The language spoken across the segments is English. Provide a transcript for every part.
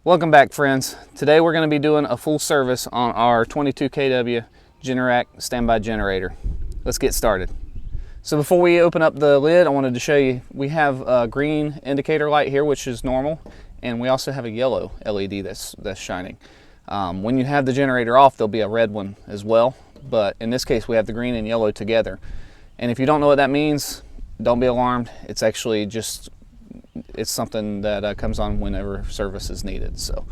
Welcome back, friends. Today we're going to be doing a full service on our 22 kW Generac standby generator. Let's get started. So before we open up the lid, I wanted to show you, we have a green indicator light here, which is normal, and we also have a yellow LED that's shining. When you have the generator off, there'll be a red one as well, but in this case we have the green and yellow together. And if you don't know what that means, don't be alarmed. It's actually just it's something that comes on whenever service is needed. So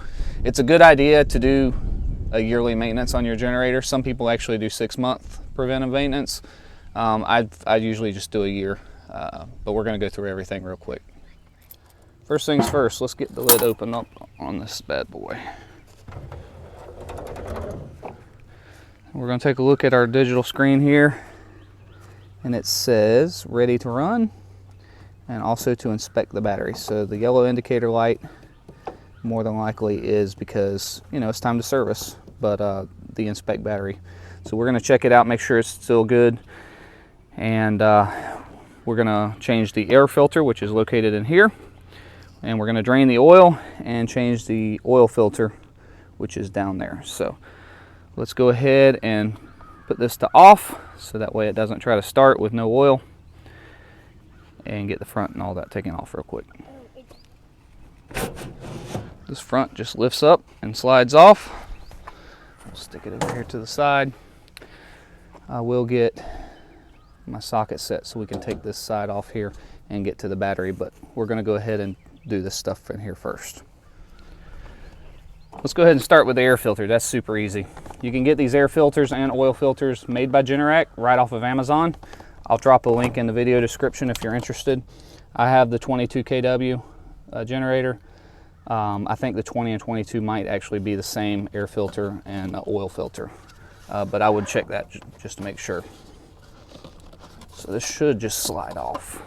it's a good idea to do a yearly maintenance on your generator. Some people actually do 6-month preventive maintenance. I usually just do a year, but we're going to go through everything real quick. First things first, let's get the lid open up on this bad boy. We're going to take a look at our digital screen here, and it says ready to run, and also to inspect the battery. So the yellow indicator light more than likely is because, you know, it's time to service, but the inspect battery. So we're going to check it out, make sure it's still good, and we're going to change the air filter, which is located in here, and we're going to drain the oil and change the oil filter, which is down there. So let's go ahead and put this to off so that way it doesn't try to start with no oil, and get the front and all that taken off real quick. This front just lifts up and slides off. I'll stick it over here to the side. I will get my socket set so we can take this side off here and get to the battery, but we're going to go ahead and do this stuff in here first. Let's go ahead and start with the air filter. That's super easy. You can get these air filters and oil filters made by Generac right off of Amazon. I'll drop a link in the video description if you're interested. I have the 22 kW generator. I think the 20 and 22 might actually be the same air filter and oil filter, but I would check that just to make sure. So this should just slide off.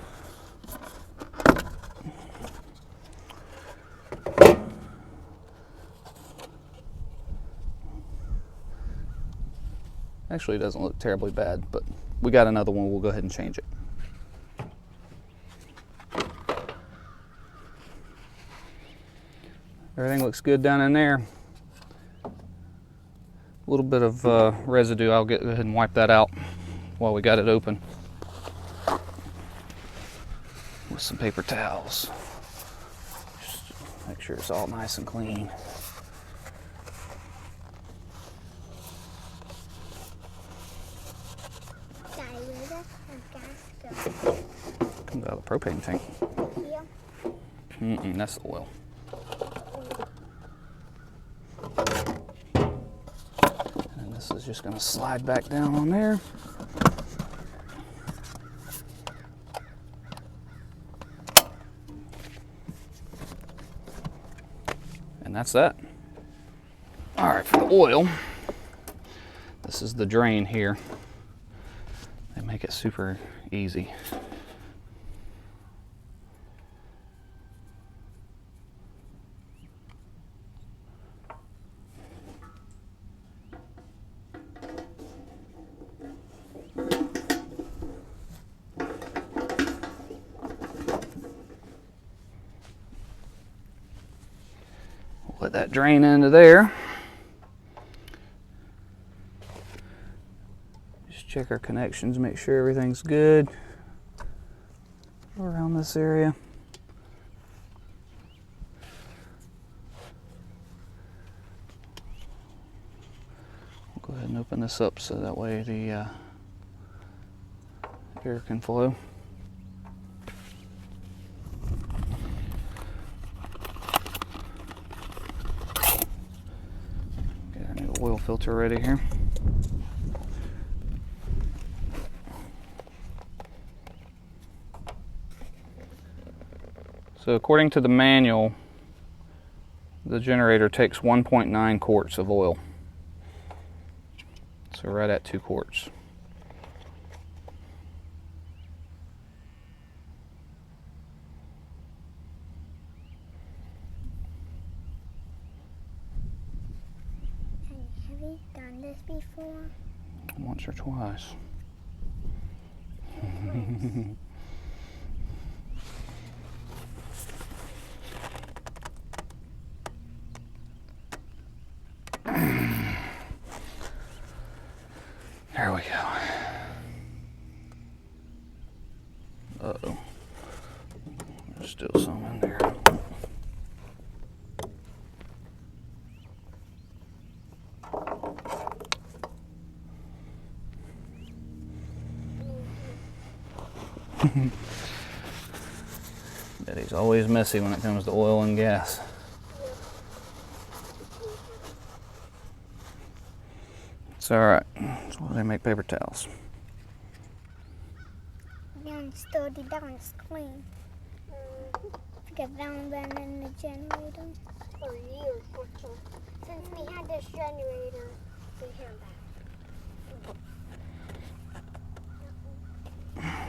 Actually, it doesn't look terribly bad, but we got another one. We'll go ahead and change it. Everything looks good down in there. A little bit of residue. I'll go ahead and wipe that out while we got it open with some paper towels. Just make sure it's all nice and clean. Comes out of the propane tank. Yeah. That's the oil. And this is just going to slide back down on there. And that's that. All right, for the oil, this is the drain here. They make it super easy. Let that drain into there. Just check our connections, make sure everything's good around this area. We'll go ahead and open this up so that way the air can flow. Oil filter ready here. So according to the manual, the generator takes 1.9 quarts of oil. So right at 2 quarts. Have you done this before? Once or twice. Daddy's always messy when it comes to oil and gas. It's alright. That's why they make paper towels. Down sturdy, down it's clean. Because down been in the generator for years. Since we had this generator, we had that.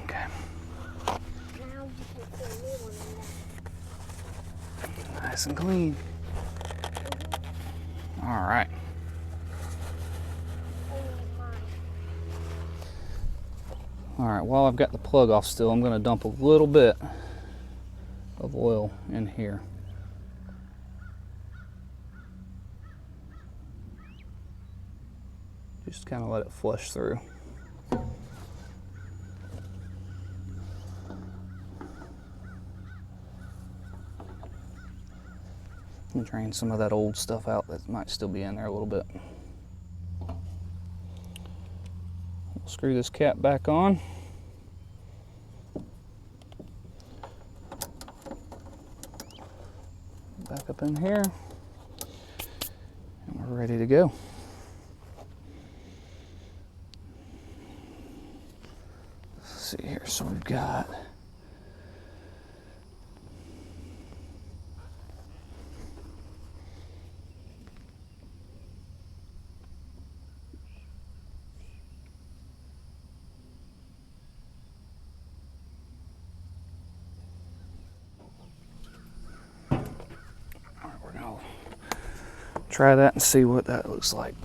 Okay. Now you can put a new one in there. Nice and clean. Alright. Alright, while I've got the plug off still, I'm going to dump a little bit of oil in here. Just kind of let it flush through. And drain some of that old stuff out that might still be in there a little bit. We'll screw this cap back on. Back up in here. And we're ready to go. Let's see here, so we've got try that and see what that looks like.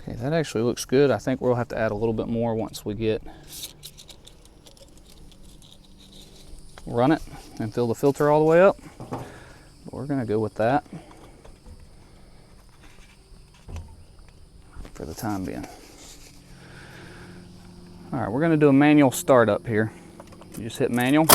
Okay, that actually looks good. I think we'll have to add a little bit more once we get run it and fill the filter all the way up. But we're gonna go with that for the time being. All right, we're gonna do a manual startup here. You just hit manual.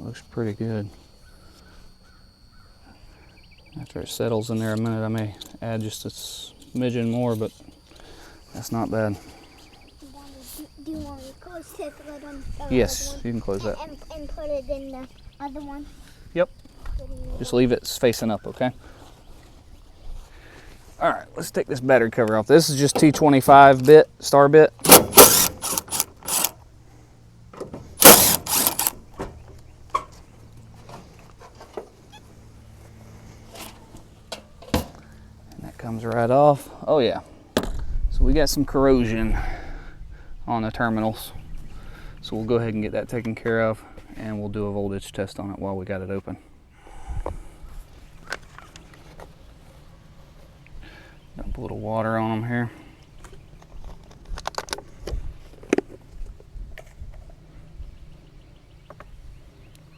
Looks pretty good. After it settles in there a minute, I may add just a smidgen more, but that's not bad. Do you want to close this lid on? Yes, you can close that. And put it in the other one? Yep. Just leave it facing up, okay? All right, let's take this battery cover off. This is just T25 bit, star bit. Comes right off. Oh yeah, so we got some corrosion on the terminals, so we'll go ahead and get that taken care of, and we'll do a voltage test on it while we got it open. Dump a little water on them here.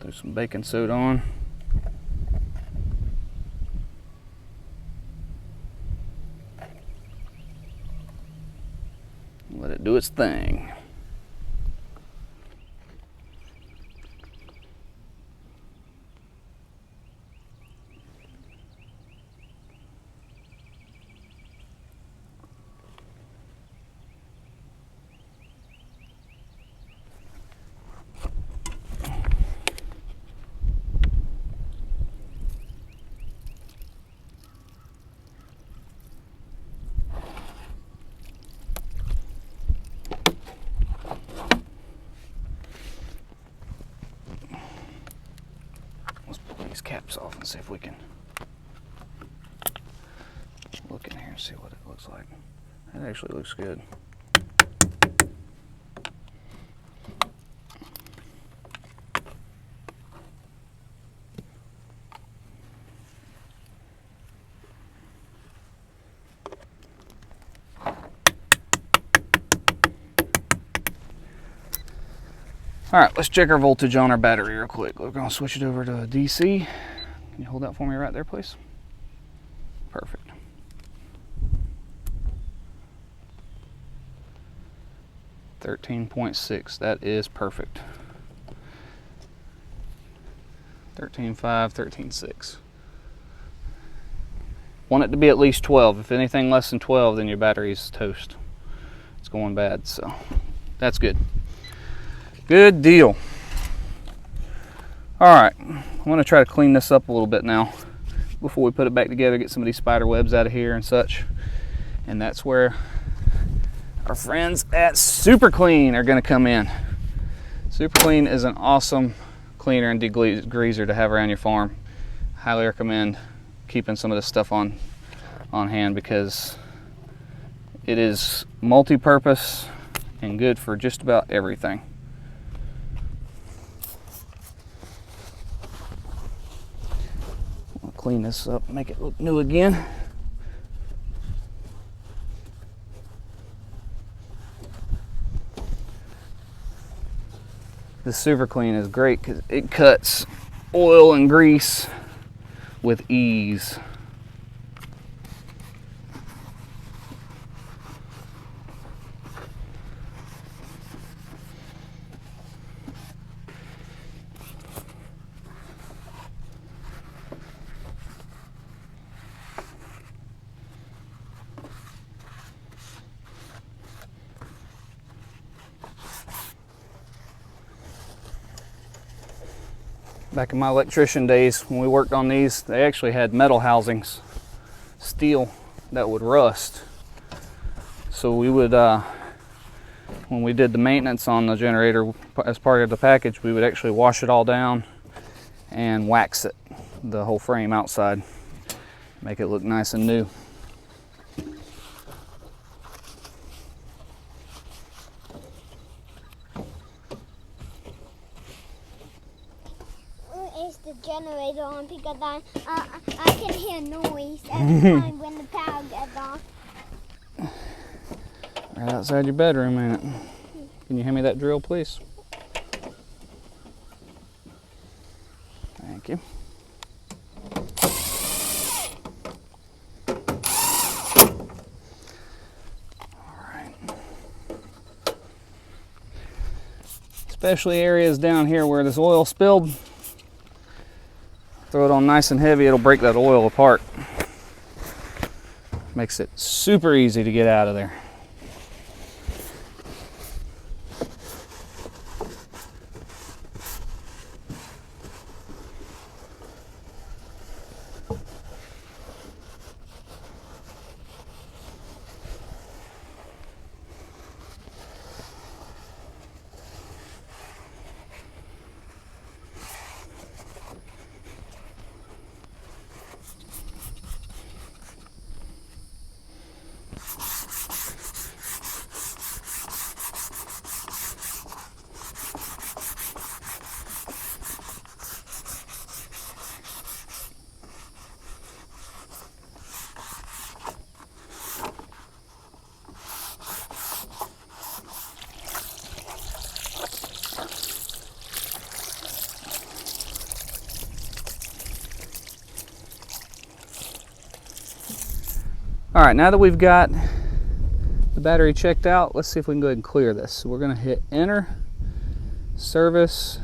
Throw some baking soda on. Let it do its thing. Caps off and see if we can look in here and see what it looks like. It actually looks good. All right, let's check our voltage on our battery real quick. We're gonna switch it over to DC. Can you hold that for me right there, please? Perfect. .6, that is perfect. 13.5, 13.6. Want it to be at least 12. If anything less than 12, then your battery's toast. It's going bad, so that's good. Good deal. All right, I'm gonna try to clean this up a little bit now before we put it back together, get some of these spider webs out of here and such. And that's where our friends at Super Clean are gonna come in. Super Clean is an awesome cleaner and degreaser to have around your farm. Highly recommend keeping some of this stuff on hand because it is multi-purpose and good for just about everything. I'll clean this up, make it look new again. The Super Clean is great because it cuts oil and grease with ease. Back in my electrician days, when we worked on these, they actually had metal housings, steel, that would rust. So we would, when we did the maintenance on the generator as part of the package, we would actually wash it all down and wax it, the whole frame outside, make it look nice and new. Is the generator on because I can hear noise every time when the power gets off. Right outside your bedroom, ain't it? Can you hand me that drill, please? Thank you. All right. Especially areas down here where this oil spilled. Throw it on nice and heavy, it'll break that oil apart. Makes it super easy to get out of there. All right, now that we've got the battery checked out. Let's see if we can go ahead and clear this. So we're going to hit enter, service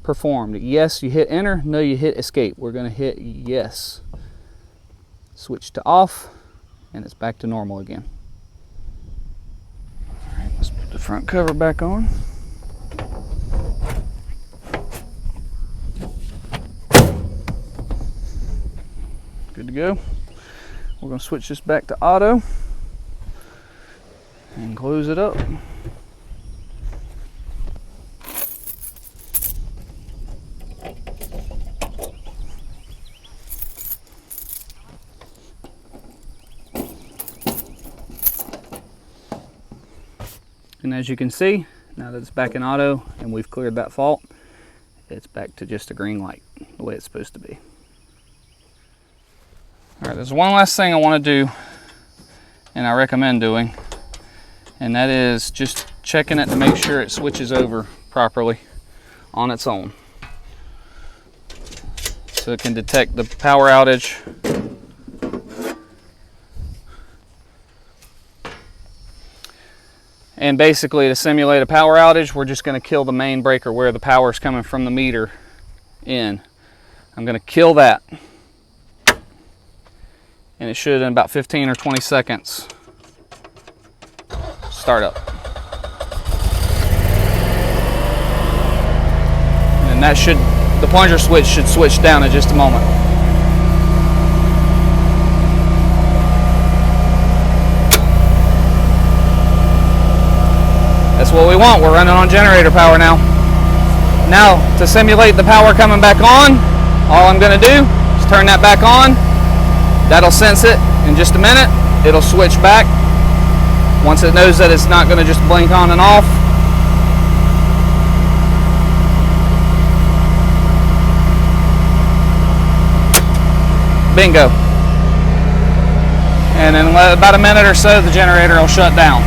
performed. Yes, you hit enter. No, you hit escape. We're going to hit yes. Switch to off, and it's back to normal again. All right, let's put the front cover back on. Good to go. We're going to switch this back to auto and close it up. And as you can see, now that it's back in auto and we've cleared that fault, it's back to just a green light, the way it's supposed to be. All right, there's one last thing I want to do, and I recommend doing, and that is just checking it to make sure it switches over properly on its own. So it can detect the power outage. And basically, to simulate a power outage, we're just going to kill the main breaker where the power is coming from the meter in. I'm going to kill that. And it should, in about 15 or 20 seconds, start up. And that should, the plunger switch should switch down in just a moment. That's what we want. We're running on generator power now. Now, to simulate the power coming back on, all I'm going to do is turn that back on. That'll sense it in just a minute. It'll switch back. Once it knows that it's not going to just blink on and off. Bingo. And in about a minute or so, the generator will shut down.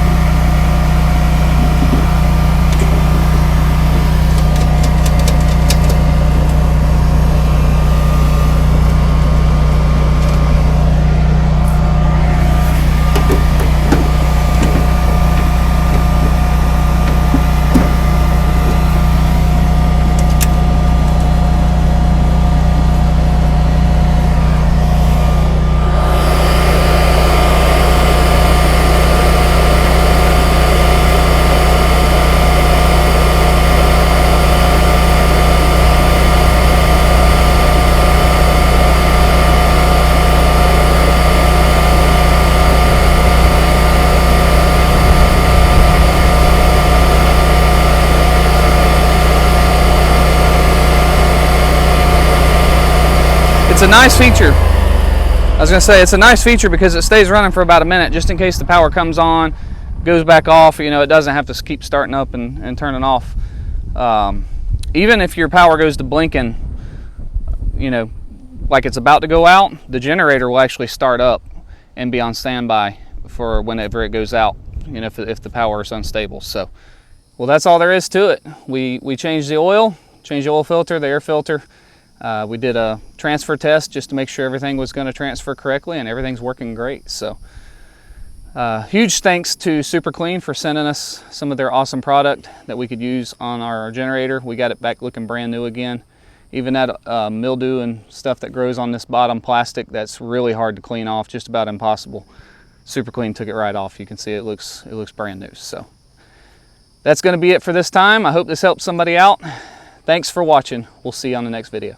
It's a nice feature. I was going to say it's a nice feature because it stays running for about a minute just in case the power comes on, goes back off. You know, it doesn't have to keep starting up and turning off. Even if your power goes to blinking, you know, like it's about to go out, the generator will actually start up and be on standby for whenever it goes out, you know, if the power is unstable. So, well, that's all there is to it. We changed the oil, changed the oil filter, the air filter. We did a transfer test just to make sure everything was going to transfer correctly, and everything's working great. So huge thanks to Super Clean for sending us some of their awesome product that we could use on our generator. We got it back looking brand new again. Even that mildew and stuff that grows on this bottom plastic, that's really hard to clean off, just about impossible. Super Clean took it right off. You can see it looks brand new. So that's going to be it for this time. I hope this helps somebody out. Thanks for watching. We'll see you on the next video.